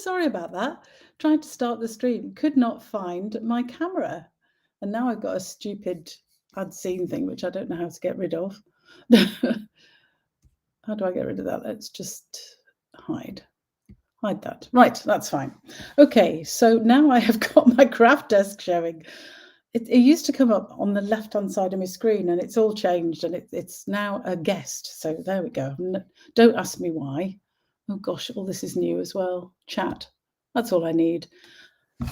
sorry about that. Tried to start the stream, could not find my camera. And now I've got a stupid add scene thing, which I don't know how to get rid of. How do I get rid of that? Let's just hide that. Right, that's fine. Okay, so now I have got my craft desk showing. It used to come up on the left-hand side of my screen, and it's all changed, and it's now a guest. So there we go. Don't ask me why. Oh gosh, all this is new as well. Chat. That's all I need.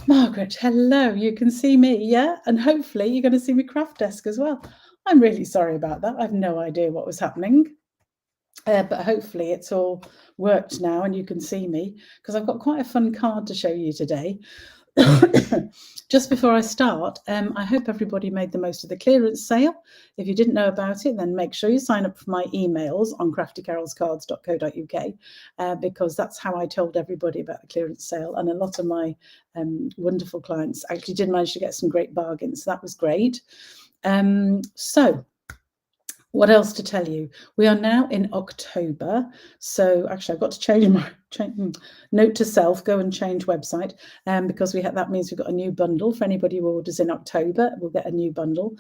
Margaret, hello. You can see me, yeah? And hopefully you're going to see my craft desk as well. I'm really sorry about that. I've no idea what was happening. But hopefully it's all worked now and you can see me, because I've got quite a fun card to show you today. Just before I start, I hope everybody made the most of the clearance sale. If you didn't know about it, then make sure you sign up for my emails on craftycarolscards.co.uk, because that's how I told everybody about the clearance sale. And a lot of my wonderful clients actually did manage to get some great bargains. So that was great. So what else to tell you? We are now in October. So actually, I've got to change my note to self, go and change website, because that means we've got a new bundle. For anybody who orders in October, we'll get a new bundle,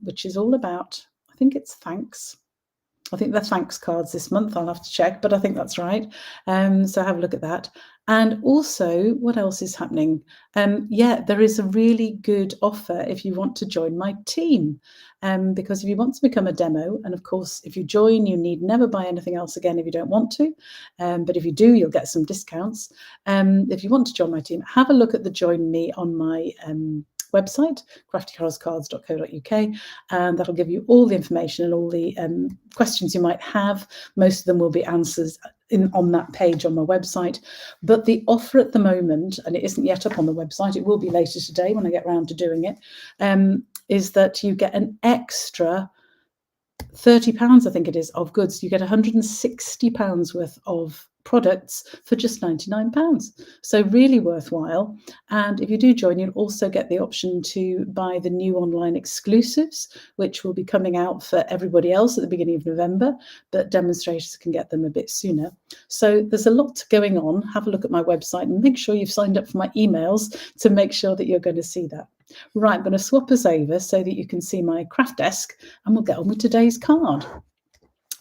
which is all about, I think it's thanks. I think they're thanks cards this month. I'll have to check, but I think that's right. So have a look at that. And also, what else is happening? Yeah, there is a really good offer if you want to join my team. Because if you want to become a demo, and of course, if you join, you need never buy anything else again if you don't want to. But if you do, you'll get some discounts. If you want to join my team, have a look at the Join Me on my website, craftycarolscards.co.uk, and that'll give you all the information and all the questions you might have. Most of them will be answers on that page on my website. But the offer at the moment, and it isn't yet up on the website, it will be later today when I get around to doing it, is that you get an extra £30, I think it is, of goods. You get £160 worth of products for just £99. So really worthwhile. And if you do join, you'll also get the option to buy the new online exclusives, which will be coming out for everybody else at the beginning of November, but demonstrators can get them a bit sooner. So there's a lot going on. Have a look at my website and make sure you've signed up for my emails to make sure that you're going to see that. Right, I'm going to swap us over so that you can see my craft desk, and we'll get on with today's card.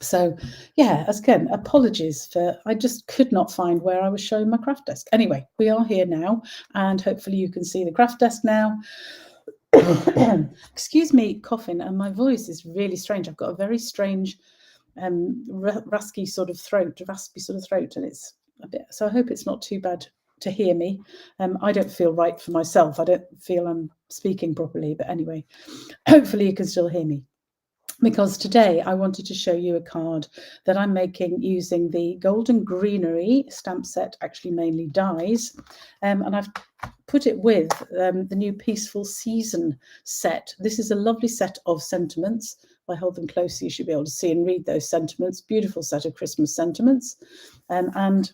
So yeah, again, apologies for, I just could not find where I was showing my craft desk. Anyway, we are here now, and hopefully you can see the craft desk now. Excuse me, coughing, and my voice is really strange. I've got a very strange raspy sort of throat, and it's a bit, so I hope it's not too bad to hear me. I don't feel right for myself. I don't feel I'm speaking properly, but anyway, hopefully you can still hear me. Because today I wanted to show you a card that I'm making using the Golden Greenery stamp set, actually mainly dies, and I've put it with the new Peaceful Season set. This is a lovely set of sentiments. If I hold them closely, you should be able to see and read those sentiments. Beautiful set of Christmas sentiments, and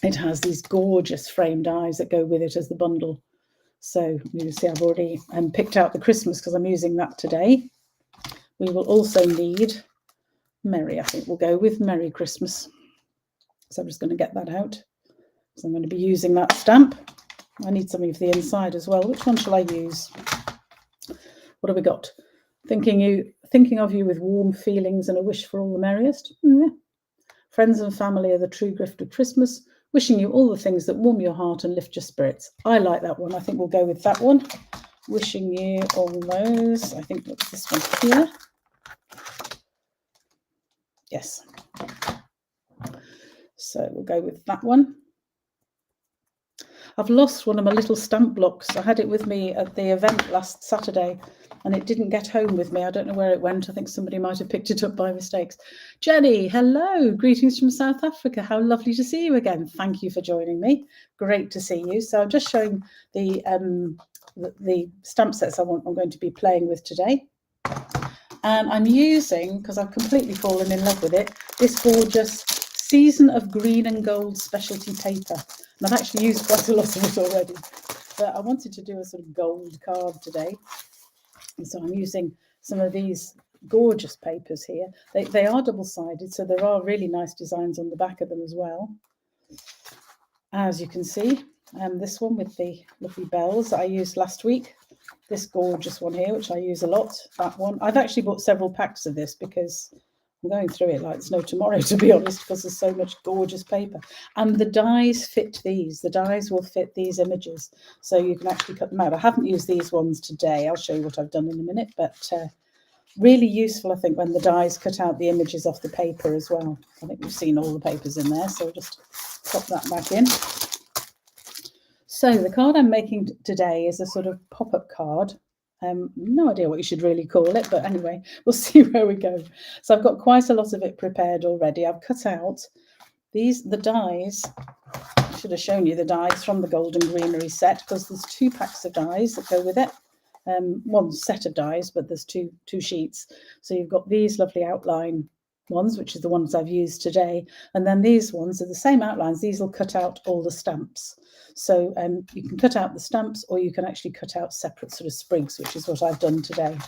it has these gorgeous framed eyes that go with it as the bundle. So you can see I've already picked out the Christmas because I'm using that today. We will also need Merry. I think we'll go with Merry Christmas. So I'm just going to get that out. So I'm going to be using that stamp. I need something for the inside as well. Which one shall I use? What have we got? Thinking of you with warm feelings and a wish for all the merriest. Friends and family are the true gift of Christmas. Wishing you all the things that warm your heart and lift your spirits. I like that one. I think we'll go with that one. Wishing you all those. I think that's this one here. Yes. So we'll go with that one. I've lost one of my little stamp blocks. I had it with me at the event last Saturday and it didn't get home with me. I don't know where it went. I think somebody might have picked it up by mistake. Jenny, hello. Greetings from South Africa. How lovely to see you again. Thank you for joining me. Great to see you. So I'm just showing the stamp sets I'm going to be playing with today. And I'm using, because I've completely fallen in love with it, this gorgeous Season of Green and Gold specialty paper. And I've actually used quite a lot of it already. But I wanted to do a sort of gold card today. And so I'm using some of these gorgeous papers here. They are double-sided, so there are really nice designs on the back of them as well. as you can see, this one with the lovely bells that I used last week. This gorgeous one here, which I use a lot, that one. I've actually bought several packs of this because I'm going through it like there's no tomorrow, to be honest, because there's so much gorgeous paper. And the dies fit these. The dies will fit these images, so you can actually cut them out. I haven't used these ones today. I'll show you what I've done in a minute, but really useful, I think, when the dies cut out the images off the paper as well. I think we've seen all the papers in there, so I'll just pop that back in. So the card I'm making today is a sort of pop-up card. No idea what you should really call it, but anyway, we'll see where we go. So I've got quite a lot of it prepared already. I've cut out the dies. I should have shown you the dies from the Golden Greenery set, because there's 2 packs of dies that go with it. One set of dies, but there's two sheets. So you've got these lovely outline ones, which is the ones I've used today, and then these ones are the same outlines. These will cut out all the stamps. So you can cut out the stamps, or you can actually cut out separate sort of sprigs, which is what I've done today.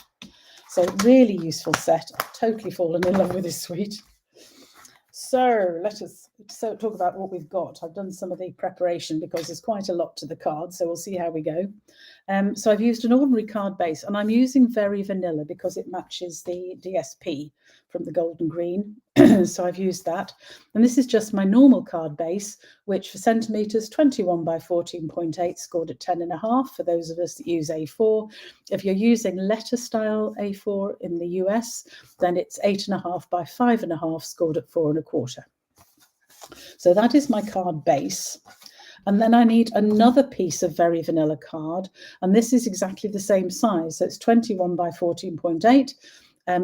So really useful set. I've totally fallen in love with this suite. So let us talk about what we've got. I've done some of the preparation because there's quite a lot to the card, so we'll see how we go. So I've used an ordinary card base, and I'm using Very Vanilla because it matches the DSP from the Golden Green. So I've used that. And this is just my normal card base, which for centimetres, 21 by 14.8, scored at 10.5 for those of us that use A4. If you're using letter style A4 in the US, then it's 8.5 by 5.5, scored at 4.25. So that is my card base. And then I need another piece of Very Vanilla card, and this is exactly the same size. So it's 21 by 14.8,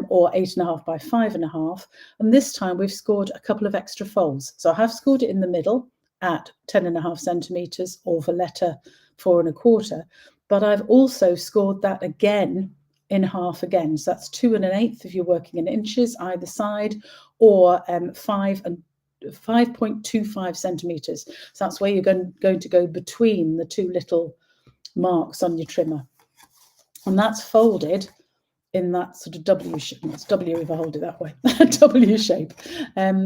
or 8.5 by 5.5. And this time we've scored a couple of extra folds. So I have scored it in the middle at 10.5 centimetres, or for letter 4.25. But I've also scored that again in half again. So that's 2 1/8 if you're working in inches either side, or 5.25 centimetres. So that's where you're going to go between the 2 little marks on your trimmer. And that's folded in that sort of W shape. It's W if I hold it that way, W shape.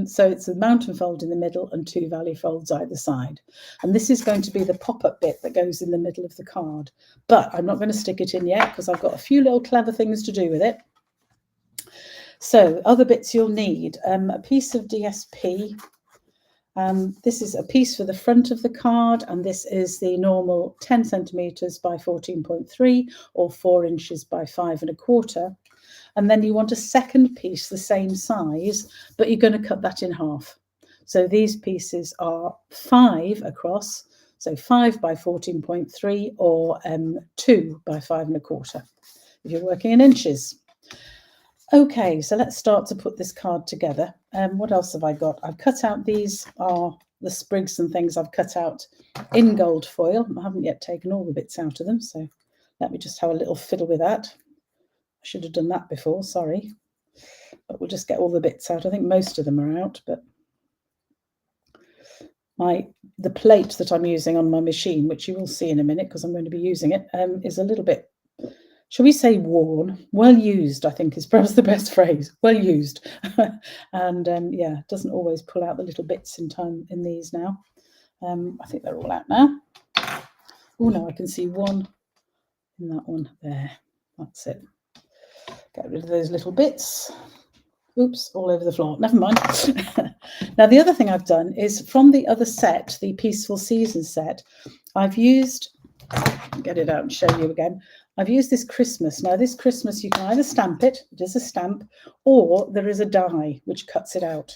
So it's a mountain fold in the middle and 2 valley folds either side. And this is going to be the pop-up bit that goes in the middle of the card. But I'm not going to stick it in yet because I've got a few little clever things to do with it. So other bits you'll need, a piece of DSP. This is a piece for the front of the card, and this is the normal 10 centimetres by 14.3, or 4 inches by 5.25. And then you want a second piece the same size, but you're going to cut that in half. So these pieces are 5 across, so 5 by 14.3, or 2 by 5.25 if you're working in inches. Okay, so let's start to put this card together. What else have I got? I've cut out, these are the sprigs and things I've cut out in gold foil. I haven't yet taken all the bits out of them, so let me just have a little fiddle with that. I should have done that before, sorry. But we'll just get all the bits out. I think most of them are out, but the plate that I'm using on my machine, which you will see in a minute because I'm going to be using it, is a little bit, shall we say, worn? Well used, I think, is perhaps the best phrase. Well used. And yeah, it doesn't always pull out the little bits in time in these now. I think they're all out now. Oh no, I can see one in that one there. That's it. Get rid of those little bits. Oops, all over the floor. Never mind. Now, the other thing I've done is from the other set, the Peaceful Season set, I've used, get it out and show you again. I've used this Christmas. Now, this Christmas, you can either stamp it, it is a stamp, or there is a die which cuts it out.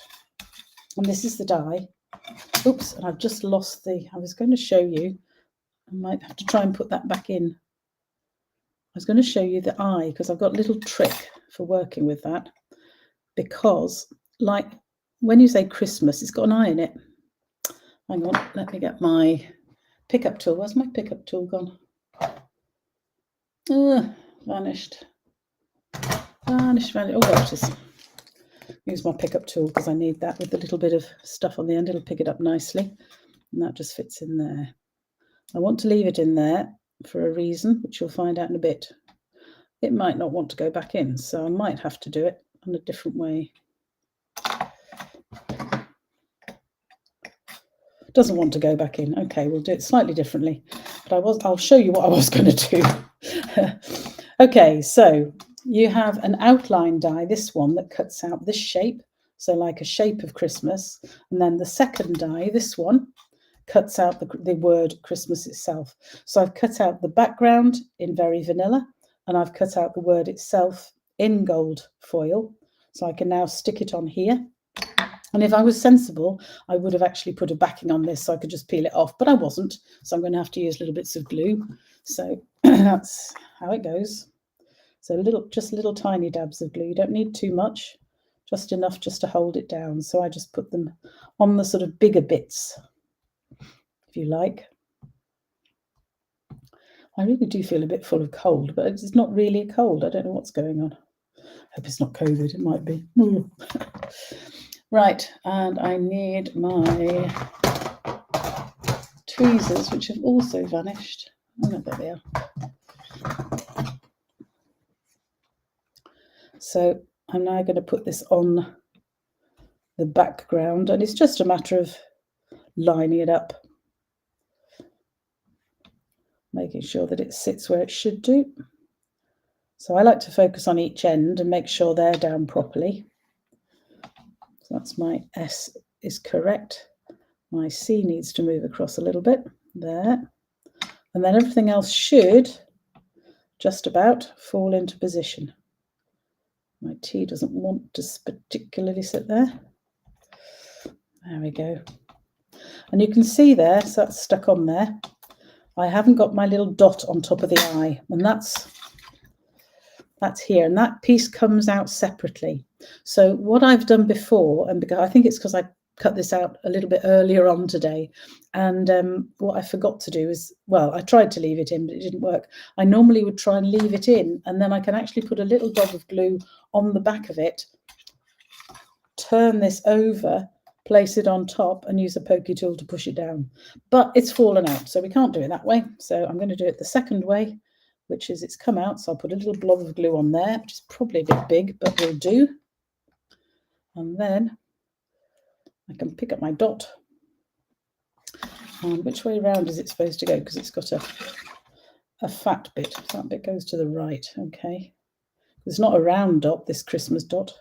And this is the die. Oops, and I've just lost I was going to show you. I might have to try and put that back in. I was going to show you the eye because I've got a little trick for working with that. Because, like, when you say Christmas, it's got an eye in it. Hang on, let me get my pickup tool. Where's my pickup tool gone? Vanished. Vanished. Oh, there it is. Use my pickup tool because I need that with a little bit of stuff on the end. It'll pick it up nicely. And that just fits in there. I want to leave it in there for a reason, which you'll find out in a bit. It might not want to go back in, so I might have to do it in a different way. Doesn't want to go back in. Okay, we'll do it slightly differently. But I'll show you what I was going to do. Okay, so you have an outline die, this one that cuts out this shape, so like a shape of Christmas, and then the second die, this one, cuts out the word Christmas itself. So I've cut out the background in very vanilla, and I've cut out the word itself in gold foil. So I can now stick it on here. And if I was sensible, I would have actually put a backing on this so I could just peel it off, but I wasn't. So I'm going to have to use little bits of glue. So that's how it goes. So just little tiny dabs of glue. You don't need too much, just enough just to hold it down. So I just put them on the sort of bigger bits, if you like. I really do feel a bit full of cold, but it's not really a cold. I don't know what's going on. I hope it's not COVID. It might be. Right, and I need my tweezers, which have also vanished. Oh no, there they are. So I'm now going to put this on the background, and it's just a matter of lining it up, making sure that it sits where it should do. So I like to focus on each end and make sure they're down properly. So that's my S is correct. My C needs to move across a little bit there. And then everything else should just about fall into position. My T doesn't want to particularly sit there. There we go. And you can see there, so that's stuck on there. I haven't got my little dot on top of the eye, and that's here, and that piece comes out separately. So what I've done before, and because I think it's because I cut this out a little bit earlier on today, and what I forgot to do is, well, I tried to leave it in, but it didn't work. I normally would try and leave it in, and then I can actually put a little dot of glue on the back of it, turn this over, place it on top, and use a pokey tool to push it down. But it's fallen out, so we can't do it that way. So I'm going to do it the second way, which is it's come out. So I'll put a little blob of glue on there, which is probably a bit big, but will do. And then I can pick up my dot. And which way around is it supposed to go? Because it's got a fat bit. So that bit goes to the right. Okay. It's not a round dot, this Christmas dot.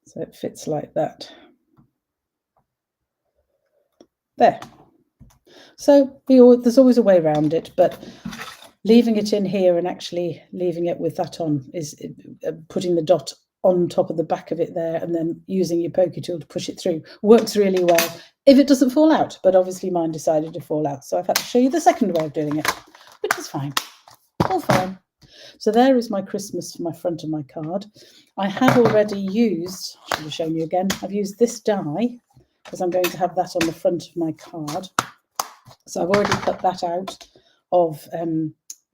So it fits like that. There. So there's always a way around it, but leaving it in here and actually leaving it with that on is putting the dot on top of the back of it there and then using your pokey tool to push it through works really well if it doesn't fall out. But obviously mine decided to fall out, so I've had to show you the second way of doing it, which is fine. All fine. So there is my Christmas for my front of my card. I have already used, I should have shown you again, I've used this die because I'm going to have that on the front of my card. So I've already cut that out of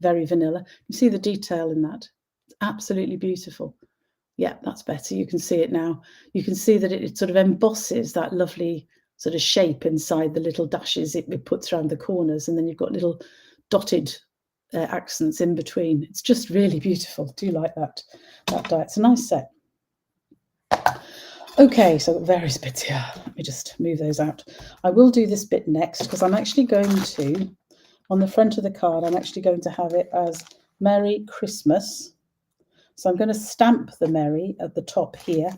very vanilla. You see the detail in that? It's absolutely beautiful. Yeah, that's better. You can see it now. You can see that it sort of embosses that lovely sort of shape inside the little dashes it puts around the corners, and then you've got little dotted accents in between. It's just really beautiful. Do you like that die? It's a nice set. Okay, so various bits here. Let me just move those out. I will do this bit next because I'm actually going to, on the front of the card, I'm actually going to have it as Merry Christmas. So I'm going to stamp the Merry at the top here.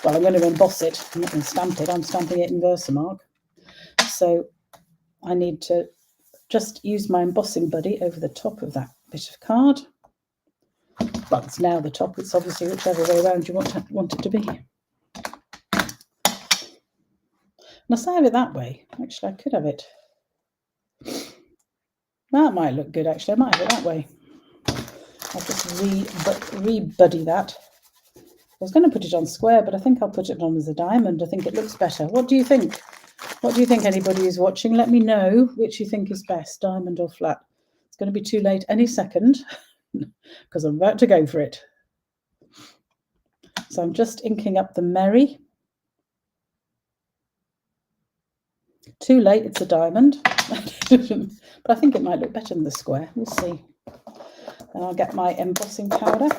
Well, I'm going to emboss it. I'm not going to stamp it. I'm stamping it in Versamark. So I need to just use my embossing buddy over the top of that bit of card. Well, it's now the top. It's obviously whichever way around you want it to be. Must I have it that way? Actually, I could have it. That might look good, actually. I might have it that way. I'll just re-buddy that. I was going to put it on square, but I think I'll put it on as a diamond. I think it looks better. What do you think? What do you think, anybody who's watching? Let me know which you think is best, diamond or flat. It's going to be too late any second because I'm about to go for it. So I'm just inking up the Merry. Too late, it's a diamond. But I think it might look better than the square. We'll see. Then I'll get my embossing powder.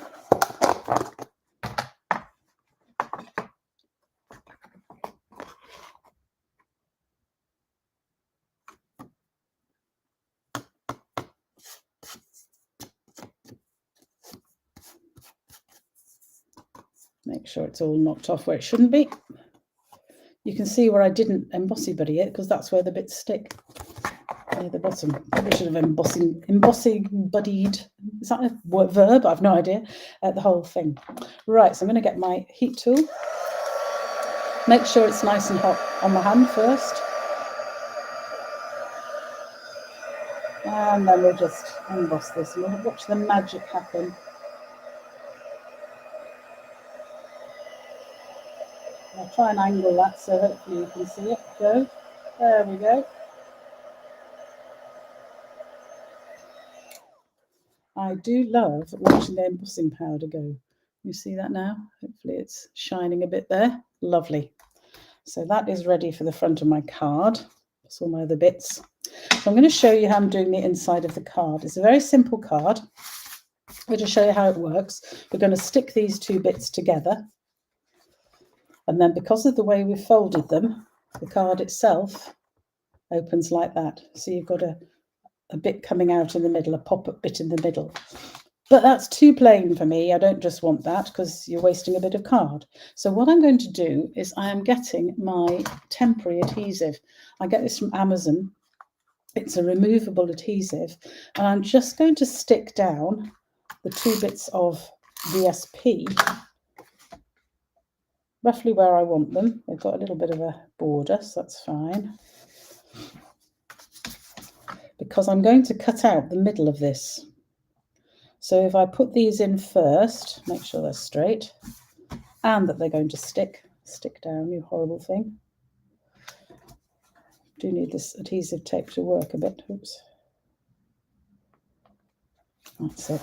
make sure it's all knocked off where it shouldn't be. You can see where I didn't embossy buddy it because that's where the bits stick near the bottom. Probably should have embossing buddied. Is that a verb? I've no idea. The whole thing. Right, so I'm going to get my heat tool. Make sure it's nice and hot on my hand first. And then we'll just emboss this and we'll watch the magic happen. I'll try and angle that so hopefully you can see it go. There we go. I do love watching the embossing powder go. You see that now? Hopefully it's shining a bit there. Lovely. So that is ready for the front of my card. That's all my other bits. So I'm going to show you how I'm doing the inside of the card. It's a very simple card. I'm going to show you how it works. We're going to stick these two bits together. And then because of the way we've folded them, the card itself opens like that. So you've got a bit coming out in the middle, a pop-up bit in the middle. But that's too plain for me. I don't just want that because you're wasting a bit of card. So what I'm going to do is I am getting my temporary adhesive. I get this from Amazon. It's a removable adhesive. And I'm just going to stick down the two bits of VSP roughly where I want them. They've got a little bit of a border, so that's fine. Because I'm going to cut out the middle of this. So if I put these in first, make sure they're straight, and that they're going to stick down, you horrible thing. Do need this adhesive tape to work a bit. Oops. That's it.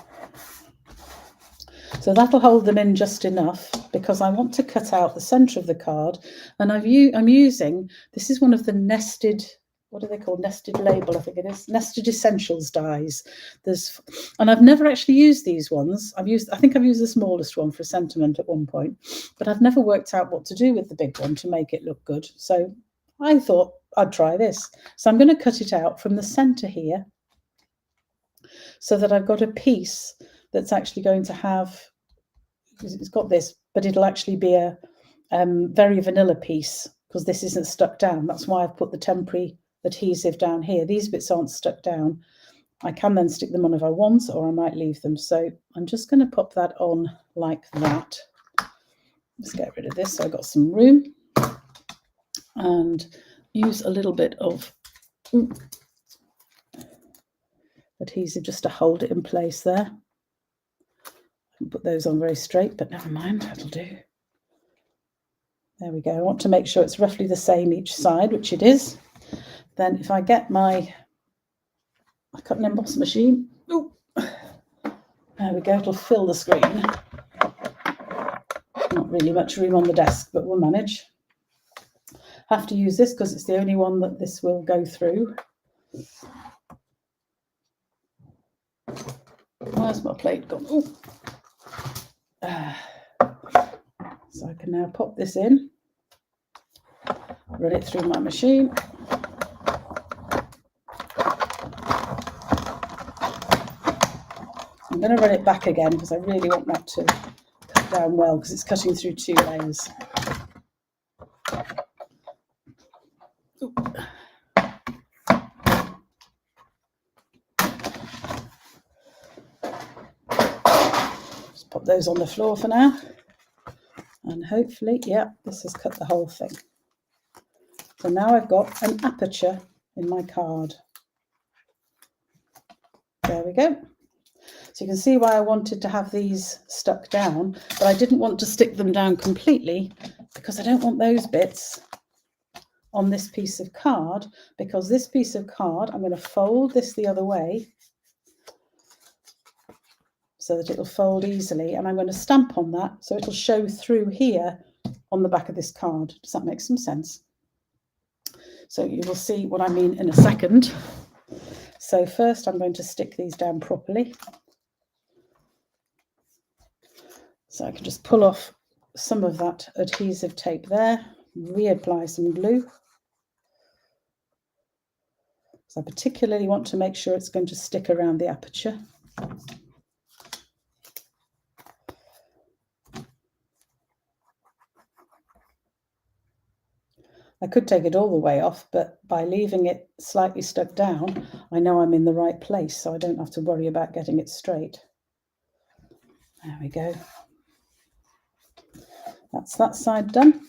So that'll hold them in just enough because I want to cut out the centre of the card. And I'm using, this is one of the nested, what are they called? Nested label, I think it is. Nested Essentials dies. And I've never actually used these ones. I think I've used the smallest one for sentiment at one point, but I've never worked out what to do with the big one to make it look good. So I thought I'd try this. So I'm going to cut it out from the centre here so that I've got a piece that's actually going to have, it's got this, but it'll actually be a very vanilla piece because this isn't stuck down. That's why I've put the temporary adhesive down here. These bits aren't stuck down. I can then stick them on if I want, or I might leave them. So I'm just going to pop that on like that. Let's get rid of this so I've got some room and use a little bit of adhesive just to hold it in place there. Put those on very straight, but never mind, that'll do. There we go. I want to make sure it's roughly the same each side, which it is. Then if I get my cut and emboss machine, ooh, there we go, it'll fill the screen. Not really much room on the desk, but we'll manage. Have to use this because it's the only one that this will go through. Where's my plate gone? Ooh. So I can now pop this in, run it through my machine. I'm going to run it back again because I really want that to cut down well because it's cutting through two layers. Ooh. Just pop those on the floor for now. And hopefully, yeah, this has cut the whole thing. So now I've got an aperture in my card. There we go. So you can see why I wanted to have these stuck down, but I didn't want to stick them down completely because I don't want those bits on this piece of card, because this piece of card, I'm going to fold this the other way so that it'll fold easily, and I'm going to stamp on that so it'll show through here on the back of this card. Does that make some sense? So you will see what I mean in a second. So first I'm going to stick these down properly. So I can just pull off some of that adhesive tape there, reapply some glue. So I particularly want to make sure it's going to stick around the aperture. I could take it all the way off, but by leaving it slightly stuck down, I know I'm in the right place, so I don't have to worry about getting it straight. There we go. That's that side done.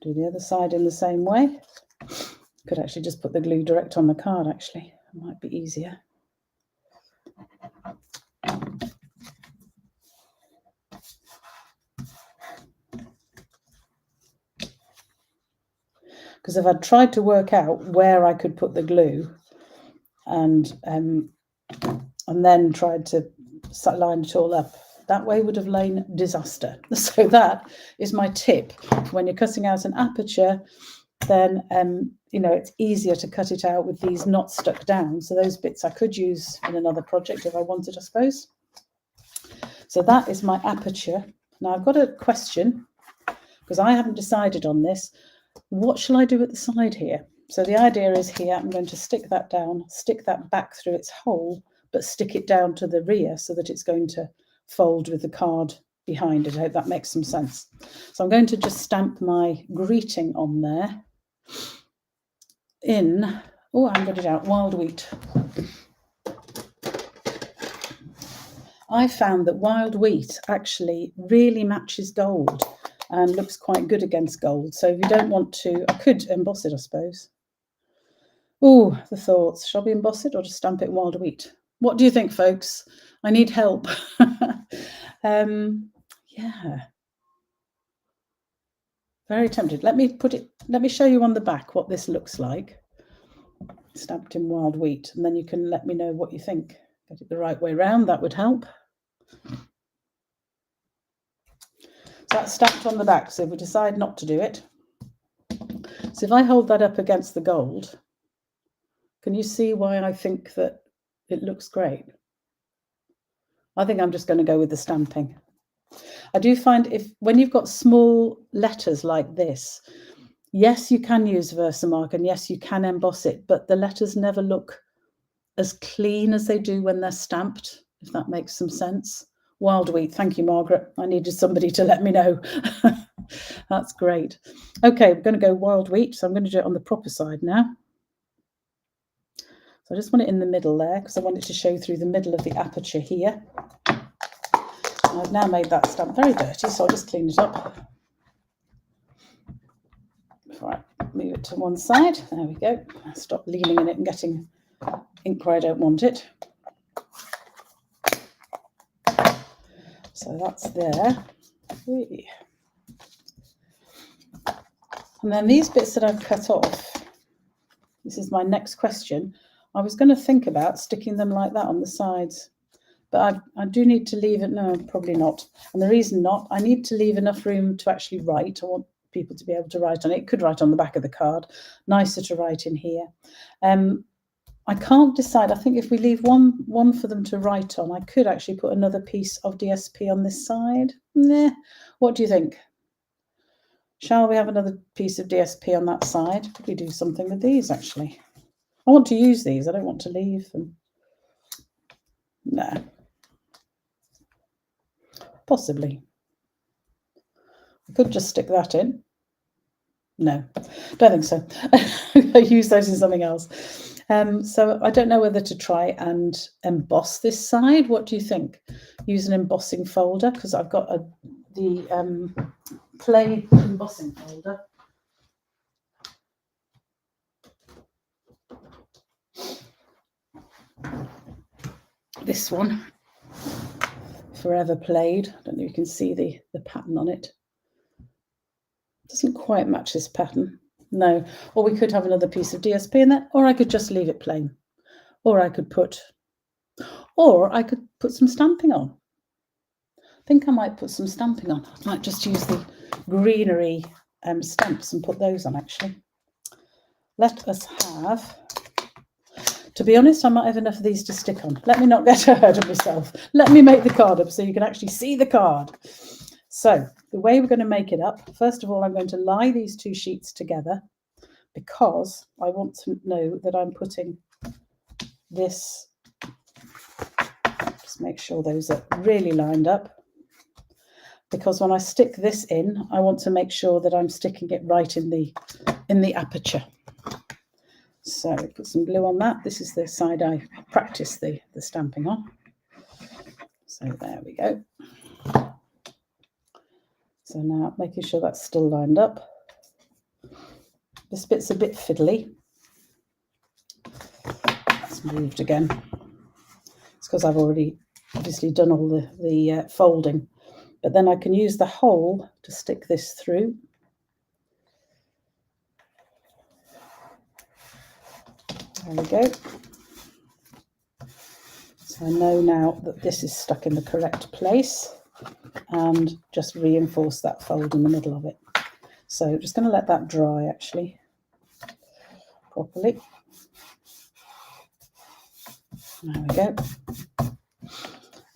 Do the other side in the same way. Could actually just put the glue direct on the card, actually. It might be easier. Because if I'd tried to work out where I could put the glue and then tried to line it all up, that way would have lain disaster. So that is my tip. When you're cutting out an aperture, then it's easier to cut it out with these not stuck down. So those bits I could use in another project if I wanted, I suppose. So that is my aperture. Now I've got a question, because I haven't decided on this. What shall I do at the side here? So the idea is here, I'm going to stick that down, stick that back through its hole, but stick it down to the rear so that it's going to fold with the card behind it. I hope that makes some sense. So I'm going to just stamp my greeting on there in, oh, I haven't got it out, wild wheat. I found that wild wheat actually really matches gold and looks quite good against gold. So if you don't want to, I could emboss it, I suppose. Oh, the thoughts. Shall we emboss it or just stamp it wild wheat? What do you think, folks? I need help. Yeah. Very tempted. Let me show you on the back what this looks like. Stamped in wild wheat, and then you can let me know what you think. Get it the right way round, that would help. So that's stamped on the back, so if we decide not to do it. So if I hold that up against the gold, can you see why I think that it looks great? I think I'm just going to go with the stamping. I do find when you've got small letters like this, yes, you can use Versamark and yes, you can emboss it, but the letters never look as clean as they do when they're stamped, if that makes some sense. Wild wheat, thank you, Margaret. I needed somebody to let me know. That's great. Okay, we're going to go wild wheat, so I'm going to do it on the proper side now. So I just want it in the middle there because I want it to show through the middle of the aperture here. I've now made that stamp very dirty, so I'll just clean it up before I move it to one side. There we go. I'll stop leaning in it and getting ink where I don't want it. So that's there. And then these bits that I've cut off, this is my next question. I was going to think about sticking them like that on the sides, but I do need to leave it. No, probably not. And the reason not, I need to leave enough room to actually write. I want people to be able to write on it. It could write on the back of the card. Nicer to write in here. I can't decide. I think if we leave one for them to write on, I could actually put another piece of DSP on this side. Nah. What do you think? Shall we have another piece of DSP on that side? Could we do something with these, actually? I want to use these. I don't want to leave them. No. Possibly. I could just stick that in. No, don't think so. I use those in something else. So I don't know whether to try and emboss this side. What do you think? Use an embossing folder, because I've got the clay embossing folder. This one, Forever Played. I don't know if you can see the pattern on it. Doesn't quite match this pattern. No. Or we could have another piece of DSP in there, or I could just leave it plain. Or I could put some stamping on. I think I might put some stamping on. I might just use the greenery stamps and put those on, actually. Let us have... To be honest, I might have enough of these to stick on. Let me not get ahead of myself. Let me make the card up so you can actually see the card. So the way we're going to make it up, first of all, I'm going to lie these two sheets together because I want to know that I'm putting this, just make sure those are really lined up. because when I stick this in, I want to make sure that I'm sticking it right in the aperture. So put some glue on that. This is the side I practice the stamping on. So there we go. So now making sure that's still lined up. This bit's a bit fiddly. It's moved again. It's because I've already obviously done all the folding. But then I can use the hole to stick this through. There we go. So I know now that this is stuck in the correct place, and just reinforce that fold in the middle of it. So just going to let that dry actually properly. There we go.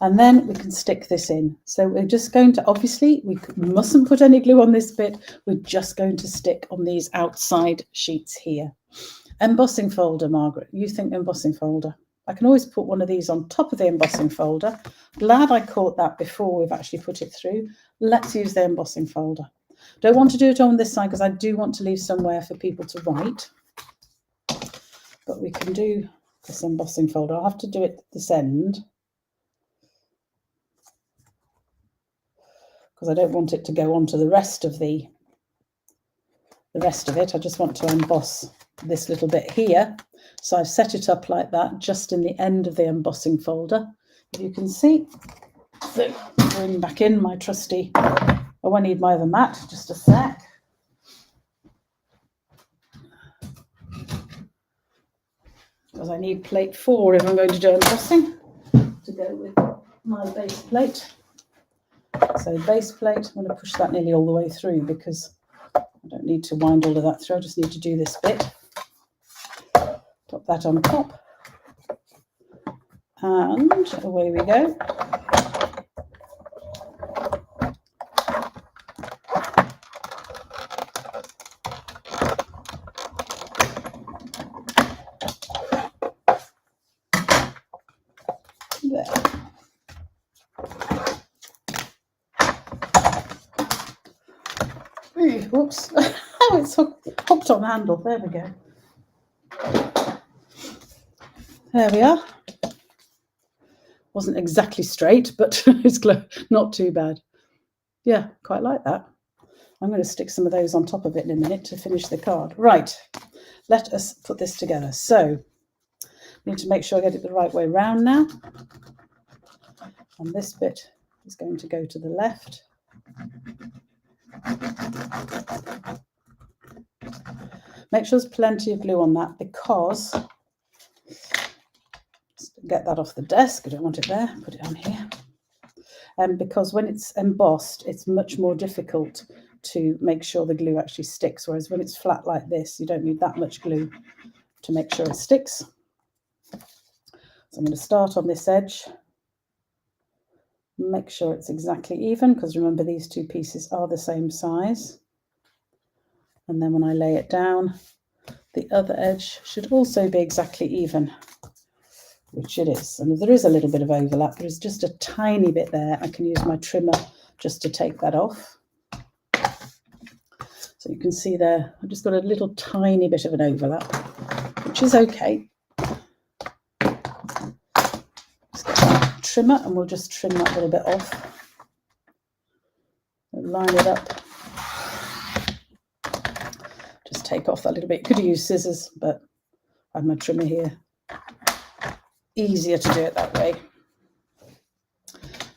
And then we can stick this in. So we're just going to, obviously, we mustn't put any glue on this bit. We're just going to stick on these outside sheets here. Embossing folder, Margaret. You think embossing folder? I can always put one of these on top of the embossing folder. Glad I caught that before we've actually put it through. Let's use the embossing folder. Don't want to do it on this side because I do want to leave somewhere for people to write. But we can do this embossing folder. I'll have to do it at this end, because I don't want it to go on to the rest of it. I just want to emboss this little bit here. So I've set it up like that, just in the end of the embossing folder. If you can see, so bring back in my trusty, I won't need my other mat, just a sec. Because I need plate 4 if I'm going to do embossing, to go with my base plate. So base plate, I'm going to push that nearly all the way through because I don't need to wind all of that through. I just need to do this bit. Pop that on top. And away we go. There. Whoops. Oh, it's hooked on the handle. There we go. There we are. Wasn't exactly straight, but it's not too bad. Yeah, quite like that. I'm going to stick some of those on top of it in a minute to finish the card. Right, let us put this together. So, I need to make sure I get it the right way round now. And this bit is going to go to the left. Make sure there's plenty of glue on that, because get that off the desk. I don't want it there. Put it on here. Because when it's embossed, it's much more difficult to make sure the glue actually sticks. Whereas when it's flat like this, you don't need that much glue to make sure it sticks. So I'm going to start on this edge. Make sure it's exactly even, because remember these two pieces are the same size. And then when I lay it down, the other edge should also be exactly even, which it is. And if there is a little bit of overlap, there is just a tiny bit there. I can use my trimmer just to take that off. So you can see there, I've just got a little tiny bit of an overlap, which is okay. Just get my trimmer and we'll just trim that little bit off. Line it up. Just take off that little bit. Could use scissors, but I have my trimmer here. Easier to do it that way.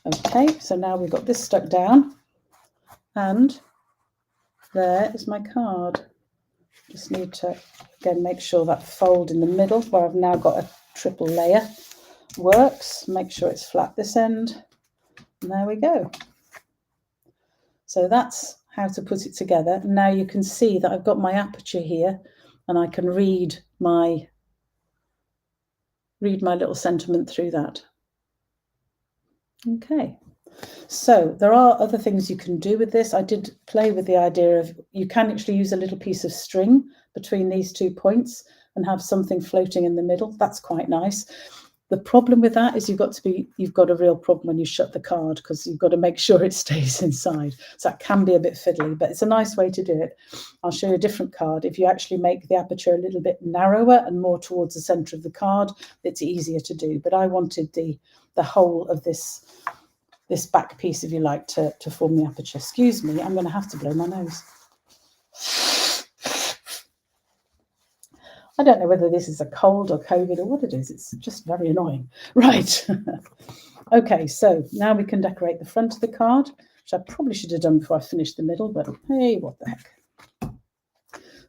Okay, so now we've got this stuck down, and there is my card. Just need to again make sure that fold in the middle where I've now got a triple layer works. Make sure it's flat this end, and there we go. So that's how to put it together. Now you can see that I've got my aperture here, and I can read my little sentiment through that. Okay, so there are other things you can do with this. I did play with the idea of you can actually use a little piece of string between these 2 points and have something floating in the middle. That's quite nice. The problem with that is you've got a real problem when you shut the card, because you've got to make sure it stays inside. So that can be a bit fiddly, but it's a nice way to do it. I'll show you a different card. If you actually make the aperture a little bit narrower and more towards the center of the card, it's easier to do. But I wanted the whole of this back piece, if you like, to form the aperture. Excuse me, I'm going to have to blow my nose. I don't know whether this is a cold or COVID or what it is. It's just very annoying. Right. Okay, so now we can decorate the front of the card, which I probably should have done before I finished the middle, but hey, what the heck.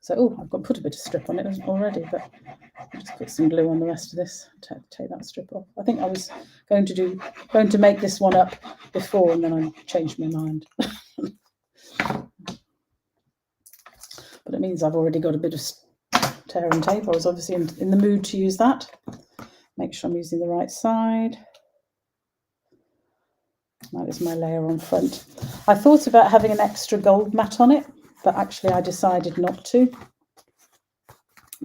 So, oh, I've got to put a bit of strip on it already, but I'll just put some glue on the rest of this. Take that strip off. I think I was going to make this one up before, and then I changed my mind. But it means I've already got a bit of tear and tape. I was obviously in the mood to use that. Make sure I'm using the right side. That is my layer on front. I thought about having an extra gold mat on it, but actually I decided not to,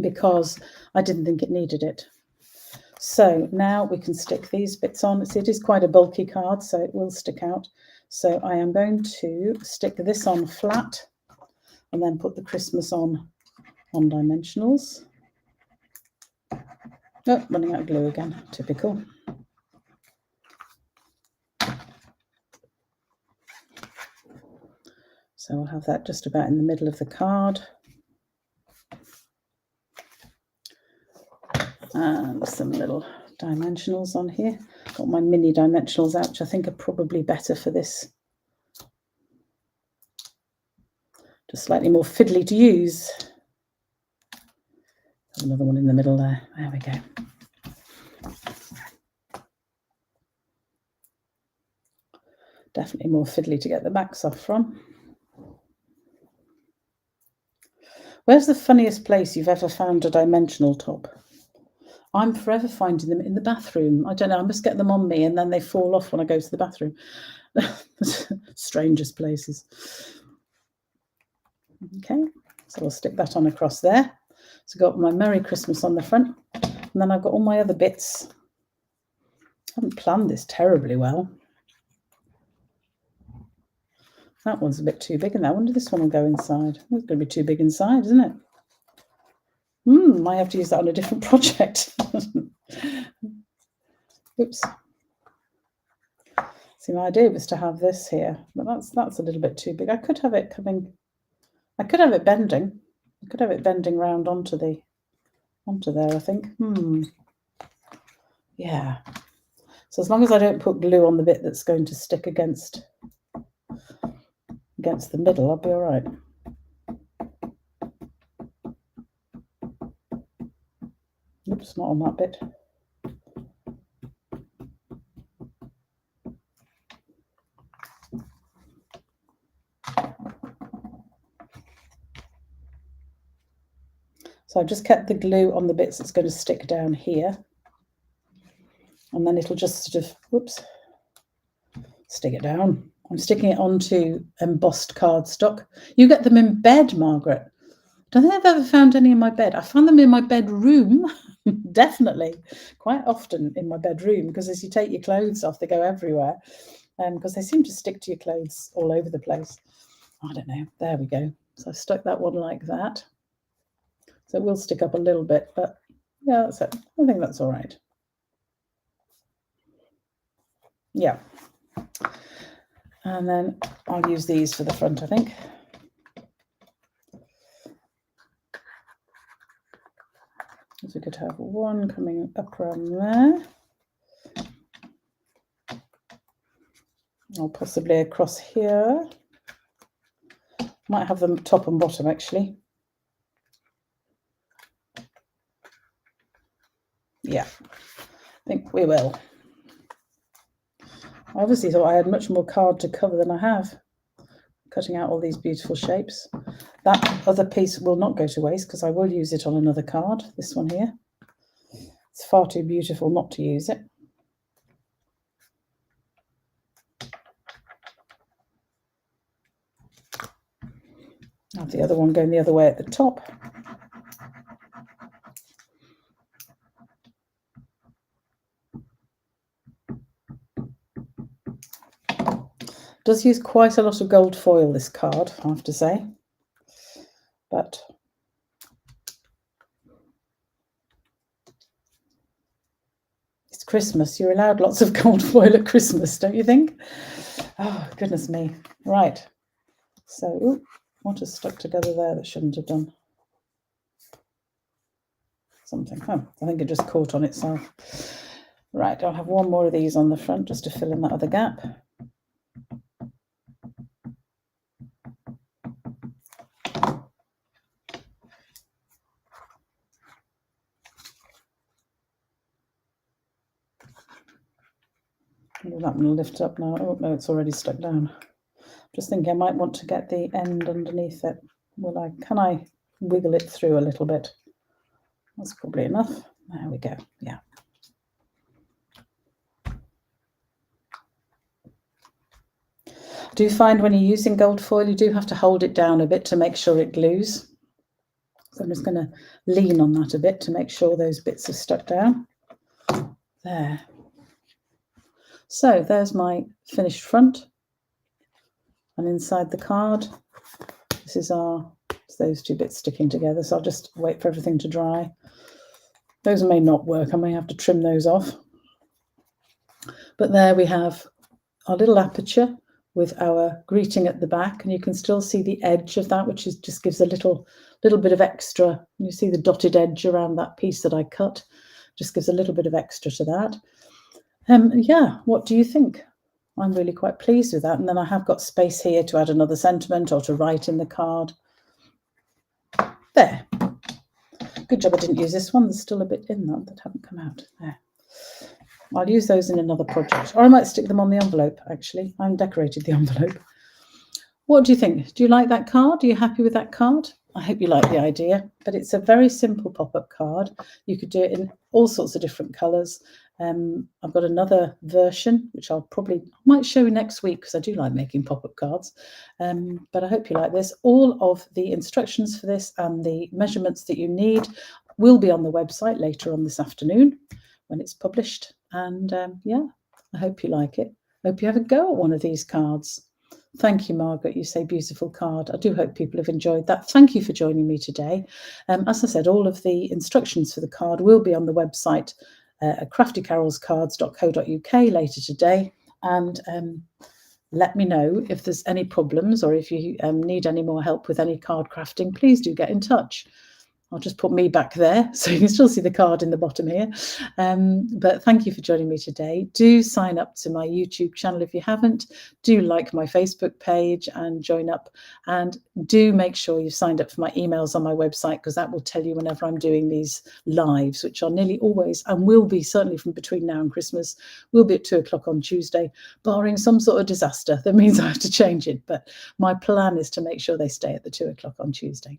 because I didn't think it needed it. So now we can stick these bits on. See, it is quite a bulky card, so it will stick out. So I am going to stick this on flat and then put the Christmas on dimensionals. Oh, running out of glue again, typical. So I'll have that just about in the middle of the card. And some little dimensionals on here. Got my mini dimensionals out, which I think are probably better for this. Just slightly more fiddly to use. Another one in the middle there. There we go. Definitely more fiddly to get the backs off from. Where's the funniest place you've ever found a dimensional top? I'm forever finding them in the bathroom. I don't know, I must get them on me and then they fall off when I go to the bathroom. Strangest places. Okay, so I'll stick that on across there. So I've got my Merry Christmas on the front, and then I've got all my other bits. I haven't planned this terribly well. That one's a bit too big, and I wonder this one will go inside. It's going to be too big inside, isn't it? Might have to use that on a different project. Oops. See, my idea was to have this here, but that's a little bit too big. I could have it coming. I could have it bending. I could have it bending round onto there, I think. Yeah. So as long as I don't put glue on the bit that's going to stick against the middle, I'll be all right. Oops, not on that bit. So I've just kept the glue on the bits that's going to stick down here. And then it'll just sort of, whoops, stick it down. I'm sticking it onto embossed cardstock. You get them in bed, Margaret. I don't think I've ever found any in my bed. I found them in my bedroom, definitely, quite often in my bedroom, because as you take your clothes off, they go everywhere, because they seem to stick to your clothes all over the place. I don't know. There we go. So I've stuck that one like that. So it will stick up a little bit, but yeah, that's it. I think that's all right. Yeah. And then I'll use these for the front, I think. So we could have one coming up around there. Or possibly across here. Might have them top and bottom, actually. Yeah, I think we will. I obviously thought I had much more card to cover than I have, cutting out all these beautiful shapes. That other piece will not go to waste because I will use it on another card, this one here. It's far too beautiful not to use it. I have the other one going the other way at the top. Does use quite a lot of gold foil, this card, I have to say. But it's Christmas. You're allowed lots of gold foil at Christmas, don't you think? Oh, goodness me. Right. So, ooh, what has stuck together there that shouldn't have done? Something. Oh, I think it just caught on itself. Right, I'll have one more of these on the front just to fill in that other gap. That one will lift up now. Oh no, it's already stuck down. Just thinking I might want to get the end underneath it. Can I wiggle it through a little bit? That's probably enough. There we go. Yeah. Do you find when you're using gold foil, you do have to hold it down a bit to make sure it glues? So I'm just going to lean on that a bit to make sure those bits are stuck down. There. So there's my finished front. And inside the card, this is those two bits sticking together. So I'll just wait for everything to dry. Those may not work. I may have to trim those off. But there we have our little aperture with our greeting at the back, and you can still see the edge of that, which just gives a little bit of extra. You see the dotted edge around that piece that I cut, just gives a little bit of extra to that. Yeah, what do you think? I'm really quite pleased with that. And then I have got space here to add another sentiment or to write in the card. There. Good job I didn't use this one. There's still a bit in that haven't come out. There. I'll use those in another project, or I might stick them on the envelope, actually. I haven't decorated the envelope. What do you think? Do you like that card? Are you happy with that card? I hope you like the idea, but it's a very simple pop-up card. You could do it in all sorts of different colours. I've got another version, which I might show next week because I do like making pop-up cards. But I hope you like this. All of the instructions for this and the measurements that you need will be on the website later on this afternoon when it's published. And yeah, I hope you like it. Hope you have a go at one of these cards. Thank you, Margaret. You say beautiful card. I do hope people have enjoyed that. Thank you for joining me today. As I said, all of the instructions for the card will be on the website at craftycarolscards.co.uk later today. And let me know if there's any problems or if you need any more help with any card crafting. Please do get in touch. I'll just put me back there so you can still see the card in the bottom here. But thank you for joining me today. Do sign up to my YouTube channel if you haven't. Do like my Facebook page and join up. And do make sure you've signed up for my emails on my website, because that will tell you whenever I'm doing these lives, which are nearly always and will be certainly from between now and Christmas. Will be at 2 o'clock on Tuesday, barring some sort of disaster. That means I have to change it. But my plan is to make sure they stay at the 2 o'clock on Tuesday.